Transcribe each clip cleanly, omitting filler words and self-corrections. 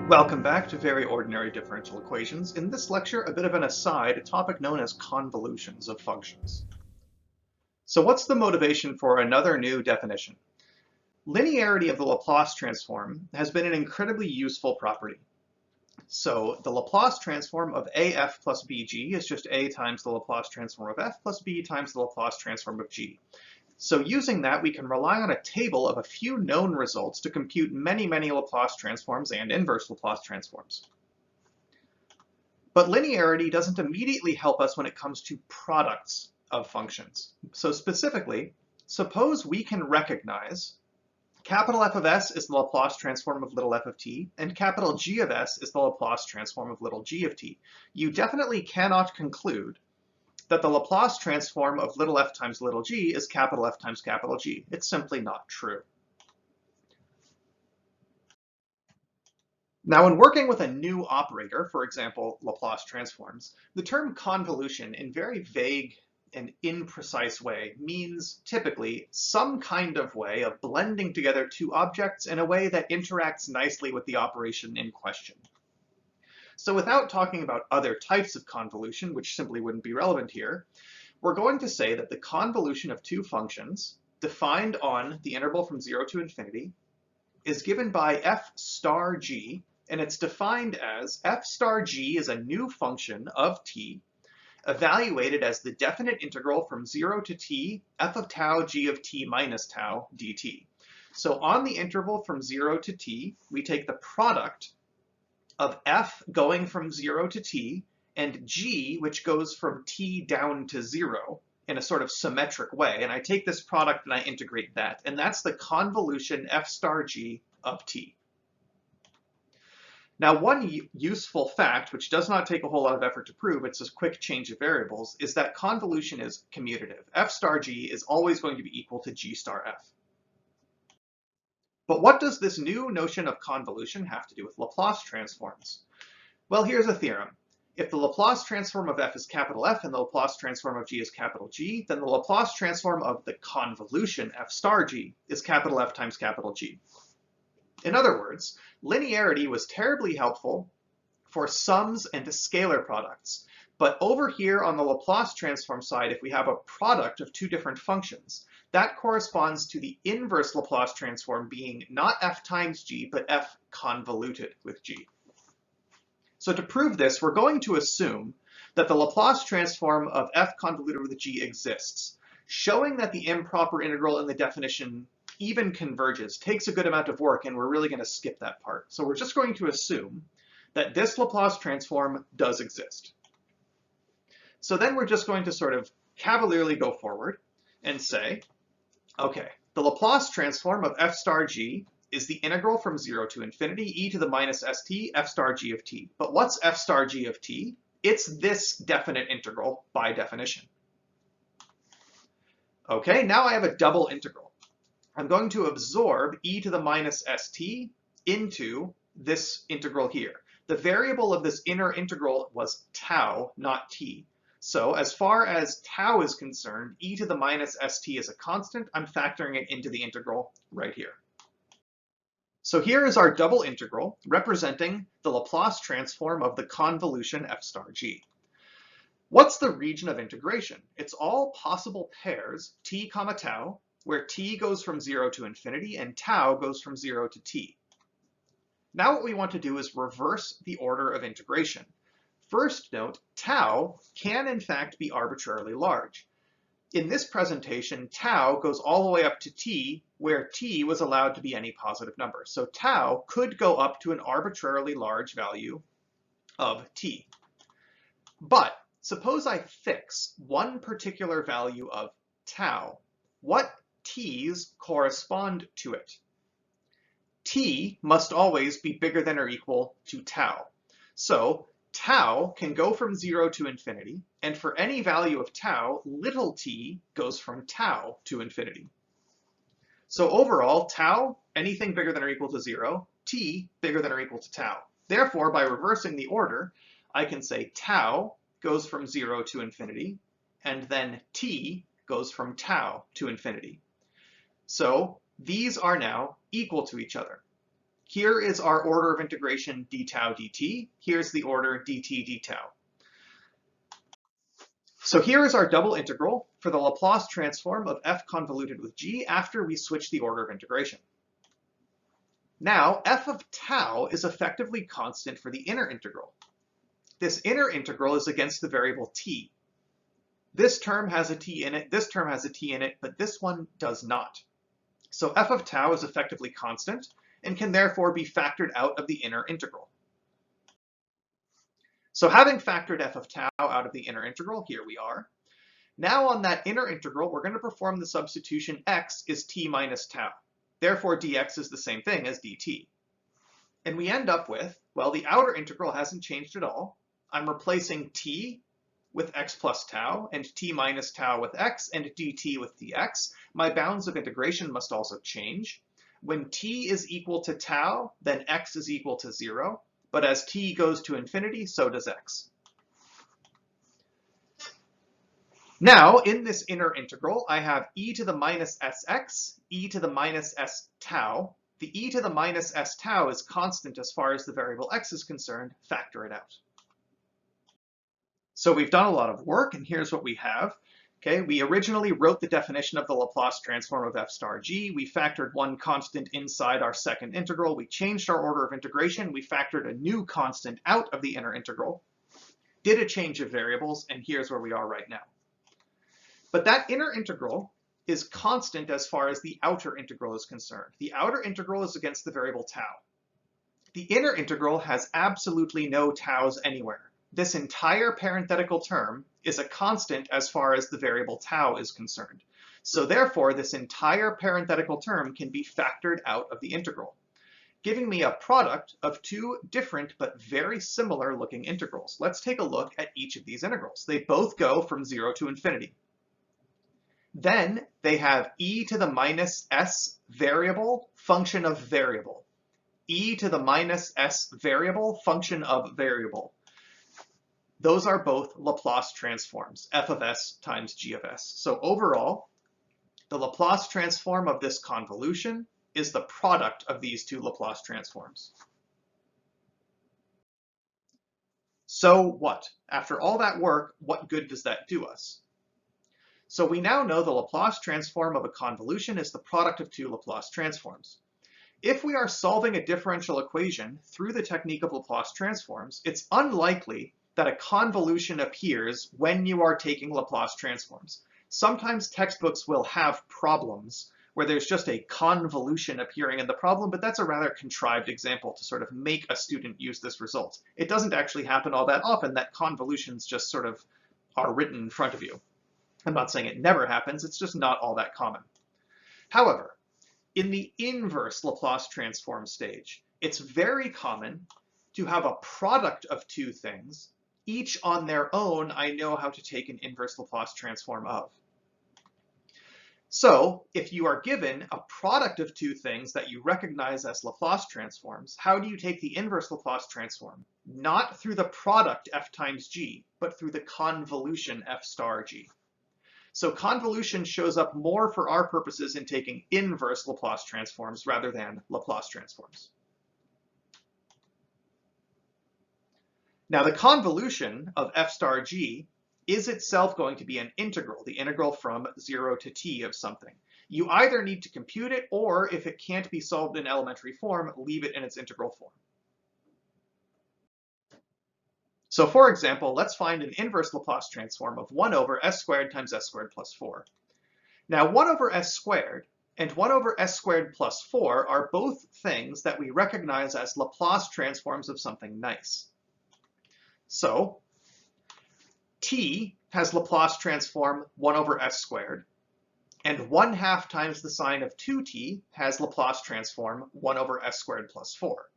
Welcome back to Very Ordinary Differential Equations. In this lecture, a bit of an aside, a topic known as convolutions of functions. So what's the motivation for another new definition? Linearity of the Laplace transform has been an incredibly useful property. So the Laplace transform of AF plus BG is just A times the Laplace transform of F plus B times the Laplace transform of G. So using that, we can rely on a table of a few known results to compute many Laplace transforms and inverse Laplace transforms. But linearity doesn't immediately help us when it comes to products of functions. So specifically, suppose we can recognize capital F of S is the Laplace transform of little f of t, and capital G of S is the Laplace transform of little g of t. You definitely cannot conclude that the Laplace transform of little f times little g is capital F times capital G. It's simply not true. Now, when working with a new operator, for example, Laplace transforms, the term convolution in very vague and imprecise way means typically some kind of way of blending together two objects in a way that interacts nicely with the operation in question. So without talking about other types of convolution, which simply wouldn't be relevant here, we're going to say that the convolution of two functions defined on the interval from 0 to infinity is given by f star g, and it's defined as f star g is a new function of t evaluated as the definite integral from 0 to t f of tau g of t minus tau dt. So on the interval from 0 to t, we take the product of f going from 0 to t and g, which goes from t down to 0 in a sort of symmetric way. And I take this product and I integrate that. And that's the convolution f star g of t. Now, one useful fact, which does not take a whole lot of effort to prove, it's a quick change of variables, is that convolution is commutative. F star g is always going to be equal to g star f. But what does this new notion of convolution have to do with Laplace transforms? Well, here's a theorem. If the Laplace transform of f is capital F and the Laplace transform of g is capital G, then the Laplace transform of the convolution f star g is capital F times capital G. In other words, linearity was terribly helpful for sums and scalar products. But over here on the Laplace transform side, if we have a product of two different functions, that corresponds to the inverse Laplace transform being not f times g, but f convoluted with g. So to prove this, we're going to assume that the Laplace transform of f convoluted with g exists. Showing that the improper integral in the definition even converges takes a good amount of work, and we're really going to skip that part. So we're just going to assume that this Laplace transform does exist. So then we're just going to sort of cavalierly go forward and say, okay, the Laplace transform of f star g is the integral from 0 to infinity e to the minus st f star g of t. But what's f star g of t? It's this definite integral by definition. Okay, now I have a double integral. I'm going to absorb e to the minus st into this integral here. The variable of this inner integral was tau, not t. So as far as tau is concerned, e to the minus st is a constant. I'm factoring it into the integral right here. So here is our double integral representing the Laplace transform of the convolution f star g. What's the region of integration? It's all possible pairs, t comma tau, where t goes from 0 to infinity and tau goes from 0 to t. Now what we want to do is reverse the order of integration. First note, tau can in fact be arbitrarily large. In this presentation, tau goes all the way up to t, where t was allowed to be any positive number. So tau could go up to an arbitrarily large value of t. But suppose I fix one particular value of tau. What t's correspond to it? T must always be bigger than or equal to tau. So tau can go from 0 to infinity, and for any value of tau, little t goes from tau to infinity. So overall, tau, anything bigger than or equal to 0, t bigger than or equal to tau. Therefore, by reversing the order, I can say tau goes from 0 to infinity, and then t goes from tau to infinity. So these are now equal to each other. Here is our order of integration d tau dt. Here's the order dt d tau. So here is our double integral for the Laplace transform of f convoluted with g after we switch the order of integration. Now, f of tau is effectively constant for the inner integral. This inner integral is against the variable t. This term has a t in it, this term has a t in it, but this one does not. So f of tau is effectively constant and can therefore be factored out of the inner integral. So having factored f of tau out of the inner integral, here we are. Now on that inner integral, we're going to perform the substitution x is t minus tau. Therefore, dx is the same thing as dt. And we end up with, well, the outer integral hasn't changed at all. I'm replacing t with x plus tau, and t minus tau with x, and dt with dx. My bounds of integration must also change. When t is equal to tau, then x is equal to 0. But as t goes to infinity, so does x. Now, in this inner integral, I have e to the minus sx, e to the minus s tau. The e to the minus s tau is constant as far as the variable x is concerned. Factor it out. So we've done a lot of work, and here's what we have. Okay, we originally wrote the definition of the Laplace transform of f star g. We factored one constant inside our second integral. We changed our order of integration. We factored a new constant out of the inner integral, did a change of variables, and here's where we are right now. But that inner integral is constant as far as the outer integral is concerned. The outer integral is against the variable tau. The inner integral has absolutely no taus anywhere. This entire parenthetical term is a constant as far as the variable tau is concerned. So therefore, this entire parenthetical term can be factored out of the integral, giving me a product of two different but very similar looking integrals. Let's take a look at each of these integrals. They both go from 0 to infinity. Then they have e to the minus s variable function of variable. E to the minus s variable function of variable. Those are both Laplace transforms, f of s times g of s. So overall, the Laplace transform of this convolution is the product of these two Laplace transforms. So what? After all that work, what good does that do us? So we now know the Laplace transform of a convolution is the product of two Laplace transforms. If we are solving a differential equation through the technique of Laplace transforms, it's unlikely that a convolution appears when you are taking Laplace transforms. Sometimes textbooks will have problems where there's just a convolution appearing in the problem, but that's a rather contrived example to sort of make a student use this result. It doesn't actually happen all that often that convolutions just sort of are written in front of you. I'm not saying it never happens, it's just not all that common. However, in the inverse Laplace transform stage, it's very common to have a product of two things, each on their own I know how to take an inverse Laplace transform of. So if you are given a product of two things that you recognize as Laplace transforms, how do you take the inverse Laplace transform? Not through the product f times g, but through the convolution f star g. So convolution shows up more for our purposes in taking inverse Laplace transforms rather than Laplace transforms. Now the convolution of f star g is itself going to be an integral, the integral from 0 to t of something. You either need to compute it, or if it can't be solved in elementary form, leave it in its integral form. So for example, let's find an inverse Laplace transform of 1 over s squared times s squared plus 4. Now 1 over s squared and 1 over s squared plus 4 are both things that we recognize as Laplace transforms of something nice. So t has Laplace transform 1 over s squared, and 1/2 times the sine of 2t has Laplace transform 1 over s squared plus 4.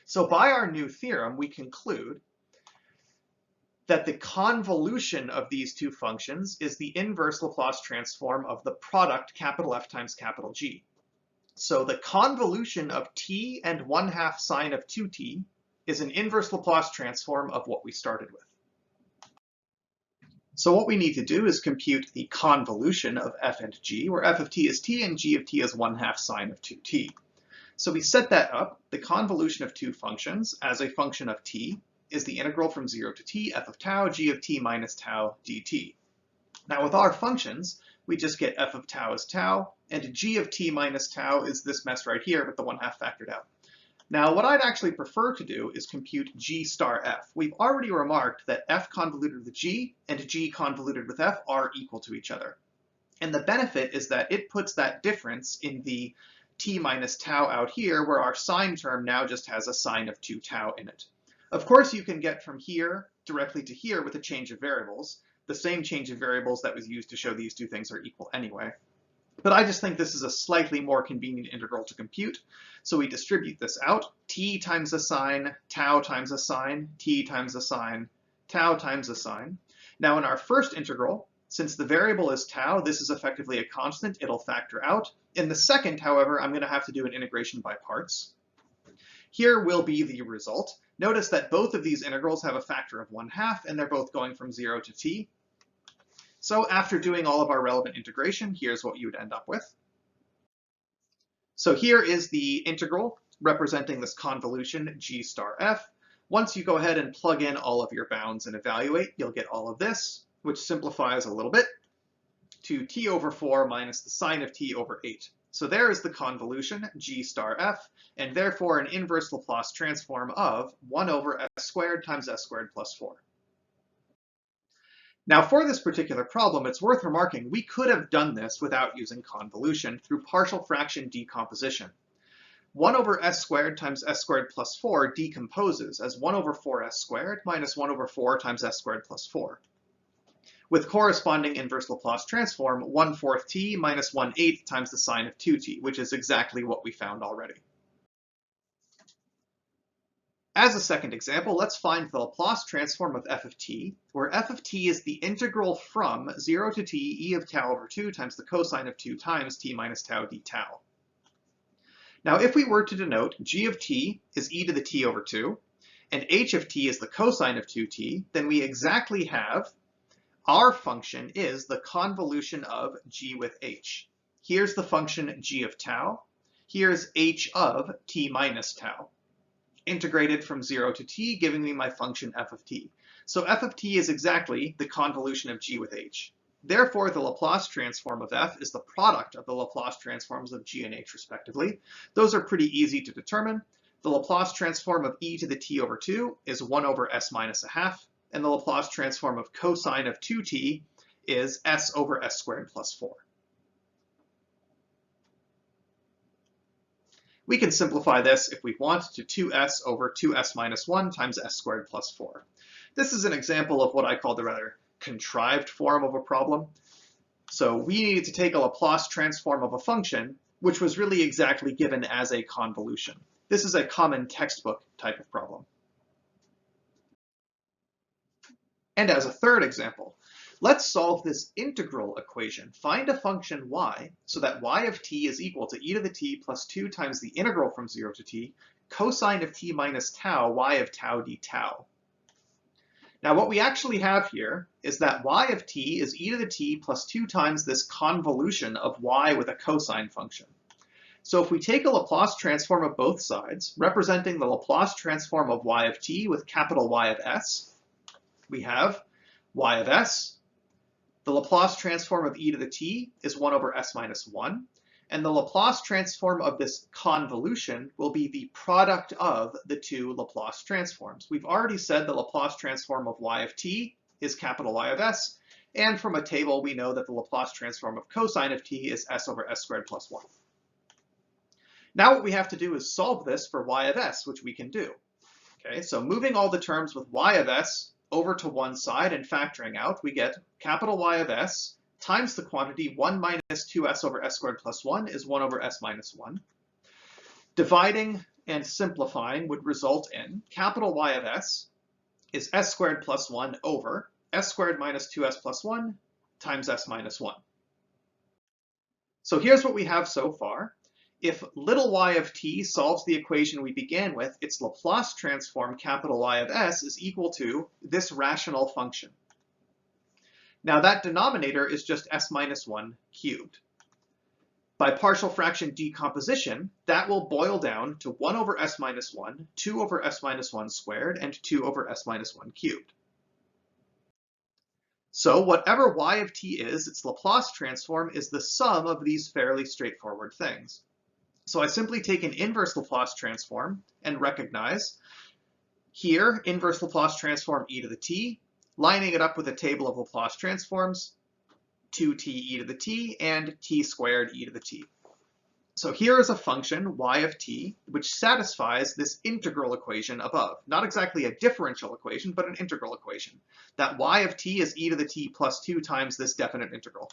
So by our new theorem, we conclude that the convolution of these two functions is the inverse Laplace transform of the product capital F times capital G. So the convolution of t and 1/2 sine of 2t is an inverse Laplace transform of what we started with. So what we need to do is compute the convolution of f and g, where f of t is t and g of t is 1/2 sine of 2t. So we set that up. The convolution of two functions as a function of t is the integral from 0 to t f of tau g of t minus tau dt. Now with our functions, we just get f of tau as tau, and g of t minus tau is this mess right here with the 1/2 factored out. Now what I'd actually prefer to do is compute g star f. We've already remarked that f convoluted with g and g convoluted with f are equal to each other. And the benefit is that it puts that difference in the t minus tau out here, where our sine term now just has a sine of 2 tau in it. Of course, you can get from here directly to here with a change of variables. The same change of variables that was used to show these two things are equal anyway. But I just think this is a slightly more convenient integral to compute. So we distribute this out. T times a sine, tau times a sine, t times a sine, tau times a sine. Now in our first integral, since the variable is tau, this is effectively a constant. It'll factor out. In the second, however, I'm going to have to do an integration by parts. Here will be the result. Notice that both of these integrals have a factor of 1/2, and they're both going from 0 to t. So after doing all of our relevant integration, here's what you would end up with. So here is the integral representing this convolution g star f. Once you go ahead and plug in all of your bounds and evaluate, you'll get all of this, which simplifies a little bit to t over 4 minus the sine of t over 8. So there is the convolution g star f, and therefore an inverse Laplace transform of 1 over s squared times s squared plus 4. Now for this particular problem, it's worth remarking we could have done this without using convolution through partial fraction decomposition. 1 over s squared times s squared plus 4 decomposes as 1 over 4s squared minus 1 over 4 times s squared plus 4. With corresponding inverse Laplace transform, 1/4 t minus 1/8 times the sine of 2t, which is exactly what we found already. As a second example, let's find the Laplace transform of f of t, where f of t is the integral from 0 to t e of tau over 2 times the cosine of 2 times t minus tau d tau. Now if we were to denote g of t is e to the t over 2, and h of t is the cosine of 2t, then we exactly have our function is the convolution of g with h. Here's the function g of tau. Here's h of t minus tau. Integrated from 0 to t, giving me my function f of t. So f of t is exactly the convolution of g with h. Therefore, the Laplace transform of f is the product of the Laplace transforms of g and h, respectively. Those are pretty easy to determine. The Laplace transform of e to the t over 2 is 1 over s minus 1/2, and the Laplace transform of cosine of 2t is s over s squared plus 4. We can simplify this if we want to 2s over 2s minus 1 times s squared plus 4. This is an example of what I call the rather contrived form of a problem. So we needed to take a Laplace transform of a function, which was really exactly given as a convolution. This is a common textbook type of problem. And as a third example, let's solve this integral equation. Find a function y so that y of t is equal to e to the t plus 2 times the integral from 0 to t cosine of t minus tau y of tau d tau. Now what we actually have here is that y of t is e to the t plus 2 times this convolution of y with a cosine function. So if we take a Laplace transform of both sides, representing the Laplace transform of y of t with capital Y of s, we have y of s. The Laplace transform of e to the t is 1 over s minus 1. And the Laplace transform of this convolution will be the product of the two Laplace transforms. We've already said the Laplace transform of y of t is capital Y of s. And from a table, we know that the Laplace transform of cosine of t is s over s squared plus 1. Now what we have to do is solve this for y of s, which we can do. Okay, so moving all the terms with y of s over to one side and factoring out, we get capital Y of s times the quantity 1 minus 2s over s squared plus 1 is 1 over s minus 1. Dividing and simplifying would result in capital Y of s is s squared plus 1 over s squared minus 2s plus 1 times s minus 1. So here's what we have so far. If little y of t solves the equation we began with, its Laplace transform capital Y of s is equal to this rational function. Now that denominator is just s minus 1 cubed. By partial fraction decomposition, that will boil down to 1 over s minus 1, 2 over s minus 1 squared, and 2 over s minus 1 cubed. So whatever y of t is, its Laplace transform is the sum of these fairly straightforward things. So I simply take an inverse Laplace transform and recognize here, inverse Laplace transform e to the t, lining it up with a table of Laplace transforms, 2t e to the t and t squared e to the t. So here is a function, y of t, which satisfies this integral equation above. Not exactly a differential equation, but an integral equation. That y of t is e to the t plus 2 times this definite integral.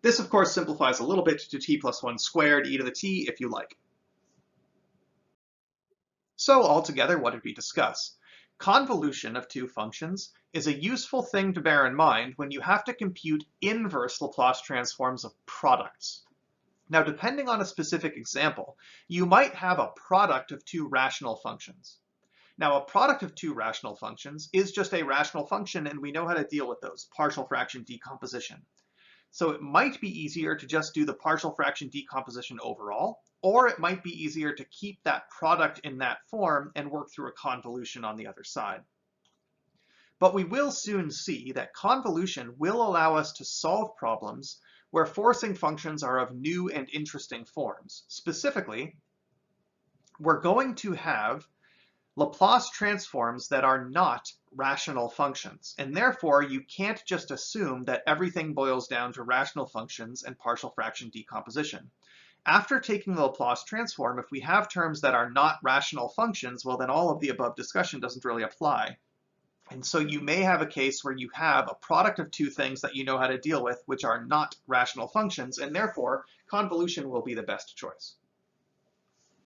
This, of course, simplifies a little bit to t plus 1 squared e to the t if you like. So altogether, what did we discuss? Convolution of two functions is a useful thing to bear in mind when you have to compute inverse Laplace transforms of products. Now, depending on a specific example, you might have a product of two rational functions. Now, a product of two rational functions is just a rational function, and we know how to deal with those, partial fraction decomposition. So it might be easier to just do the partial fraction decomposition overall, or it might be easier to keep that product in that form and work through a convolution on the other side. But we will soon see that convolution will allow us to solve problems where forcing functions are of new and interesting forms. Specifically, we're going to have Laplace transforms that are not rational functions, and therefore you can't just assume that everything boils down to rational functions and partial fraction decomposition. After taking the Laplace transform, if we have terms that are not rational functions, well then all of the above discussion doesn't really apply. And so you may have a case where you have a product of two things that you know how to deal with, which are not rational functions, and therefore convolution will be the best choice.